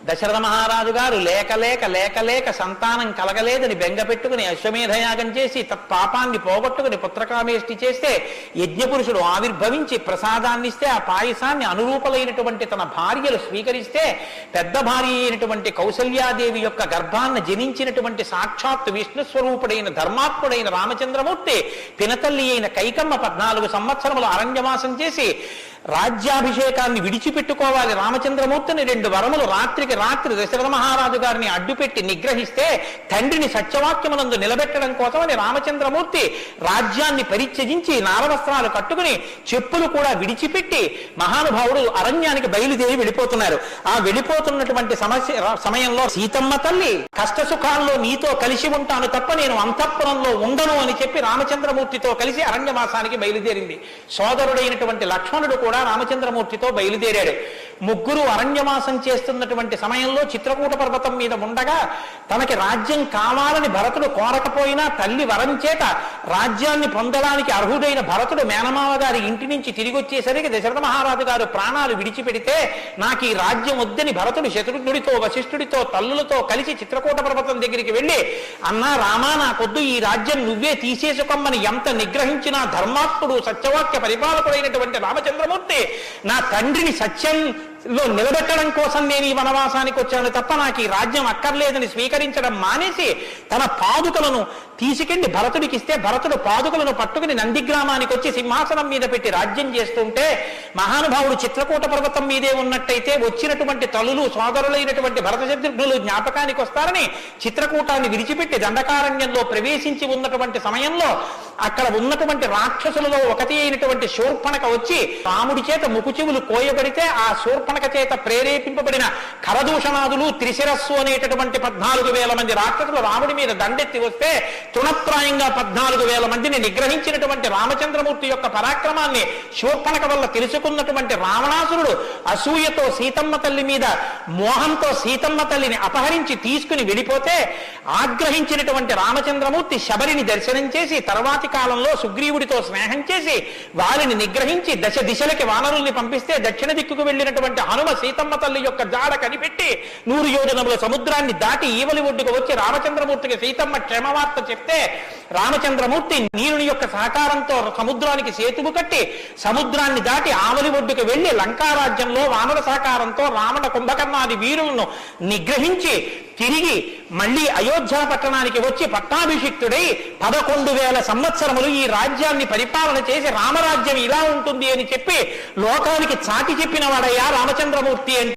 దశరథ మహారాజు గారు లేక లేక లేక లేక సంతానం కలగలేదని బెంగ పెట్టుకుని అశ్వమేధయాగం చేసి తత్పాపాన్ని పోగొట్టుకుని పుత్రకామేష్టి చేస్తే యజ్ఞపురుషుడు ఆవిర్భవించి ప్రసాదాన్ని ఇస్తే ఆ పాయసాన్ని అనురూపలైనటువంటి తన భార్యలు స్వీకరిస్తే పెద్ద భార్య అయినటువంటి కౌసల్యాదేవి యొక్క గర్భాన్ని జనించినటువంటి సాక్షాత్ విష్ణు స్వరూపుడైన ధర్మాత్ముడైన రామచంద్రమూర్తి పినతల్లి అయిన కైకమ్మ 14 సంవత్సరములు అరణ్యవాసం చేసి రాజ్యాభిషేకాన్ని విడిచిపెట్టుకోవాలి రామచంద్రమూర్తిని 2 వరములు రాత్రికి రాత్రి దశరథ మహారాజు గారిని అడ్డుపెట్టి నిగ్రహిస్తే తండ్రిని సత్యవాక్యమునందు నిలబెట్టడం కోసమని రామచంద్రమూర్తి రాజ్యాన్ని పరిత్యజించి నారవస్త్రాలు కట్టుకుని చెప్పులు కూడా విడిచిపెట్టి మహానుభావుడు అరణ్యానికి బయలుదేరి వెళ్ళిపోతున్నారు. ఆ వెళ్ళిపోతున్నటువంటి సమయంలో సీతమ్మ తల్లి కష్టసుఖాల్లో నీతో కలిసి ఉంటాను తప్ప నేను అంతఃపురంలో ఉండను అని చెప్పి రామచంద్రమూర్తితో కలిసి అరణ్యవాసానికి బయలుదేరింది. సోదరుడైనటువంటి లక్ష్మణుడు కూడా రామచంద్రమూర్తితో బయలుదేరాడు. ముగ్గురు అరణ్యవాసం చేస్తున్నటువంటి సమయంలో చిత్రకూట పర్వతం మీద ఉండగా తనకి రాజ్యం కావాలని భరతుడు కోరకపోయినా తల్లి వరం చేత రాజ్యాన్ని పొందడానికి అర్హుడైన భరతుడు మేనమావ గారి ఇంటి నుంచి తిరిగి వచ్చేసరికి దశరథ మహారాజు గారు ప్రాణాలు విడిచిపెడితే నాకు ఈ రాజ్యం వద్దని భరతుడు శత్రుఘ్నుడితో వశిష్ఠుడితో తల్లులతో కలిసి చిత్రకూట పర్వతం దగ్గరికి వెళ్ళి అన్నా రామా నాకొద్దు ఈ రాజ్యం నువ్వే తీసేసుకోమని ఎంత నిగ్రహించినా ధర్మాత్ముడు సత్యవాక్య పరిపాలకుడైనటువంటి రామచంద్రమూర్తి నా తండ్రిని సత్యంలో నిలబెట్టడం కోసం నేను ఈ వనవాసానికి వచ్చాను తప్ప నాకు ఈ రాజ్యం అక్కర్లేదని స్వీకరించడం మానేసి తన పాదుకలను తీసుకెళ్లి భరతుడికి ఇస్తే భరతుడు పాదుకలను పట్టుకుని నందిగ్రామానికి వచ్చి సింహాసనం మీద పెట్టి రాజ్యం చేస్తుంటే మహానుభావుడు చిత్రకూట పర్వతం మీదే ఉన్నట్టయితే వచ్చినటువంటి తల్లులు సోదరులైనటువంటి భరత శత్రుఘ్నులు జ్ఞాపకానికి వస్తారని చిత్రకూటాన్ని విడిచిపెట్టి దండకారణ్యంలో ప్రవేశించి ఉన్నటువంటి సమయంలో అక్కడ ఉన్నటువంటి రాక్షసులలో ఒకటి అయినటువంటి శూర్పణక వచ్చి రాముడి చేత ముకుచెవులు కోయబడితే ఆ శూర్పణక చేత ప్రేరేపింపబడిన కరదూషణాదులు త్రిశిరస్సు అనేటటువంటి 14,000 మంది రాక్షసులు రాముడి మీద దండెత్తి వస్తే తృణప్రాయంగా 14,000 మందిని నిగ్రహించినటువంటి రామచంద్రమూర్తి యొక్క పరాక్రమాన్ని శూర్పణక వల్ల తెలుసుకున్నటువంటి రావణాసురుడు అసూయతో సీతమ్మ తల్లి మీద మోహంతో సీతమ్మ తల్లిని అపహరించి తీసుకుని వెళ్ళిపోతే ఆగ్రహించినటువంటి రామచంద్రమూర్తి శబరిని దర్శనం చేసి తర్వాతి కాలంలో సుగ్రీవుడితో స్నేహం చేసి వారిని నిగ్రహించి దశ దిశలకి వానరుల్ని పంపిస్తే దక్షిణ దిక్కుకు వెళ్ళినటువంటి హనుమ సీతమ్మ తల్లి యొక్క జాడ కనిపెట్టి 100 యోజనముల సముద్రాన్ని దాటి ఈవలి ఒడ్డుకు వచ్చి రామచంద్రమూర్తికి సీతమ్మ క్షేమవార్త చెప్తే రామచంద్రమూర్తి నీరుని యొక్క సహకారంతో సముద్రానికి సేతువు కట్టి సముద్రాన్ని దాటి ఆవలి ఒడ్డుకు వెళ్లి లంకారాజ్యంలో వానర సహకారంతో రావణ కుంభకర్ణాది వీరులను నిగ్రహించి తిరిగి మళ్ళీ అయోధ్య పట్టణానికి వచ్చి పట్టాభిషిక్తుడై 11,000 సంవత్సరములు ఈ రాజ్యాన్ని పరిపాలన చేసి రామరాజ్యం ఇలా ఉంటుంది అని చెప్పి లోకానికి చాటి చెప్పిన వాడయ్యా రామచంద్రమూర్తి అంటే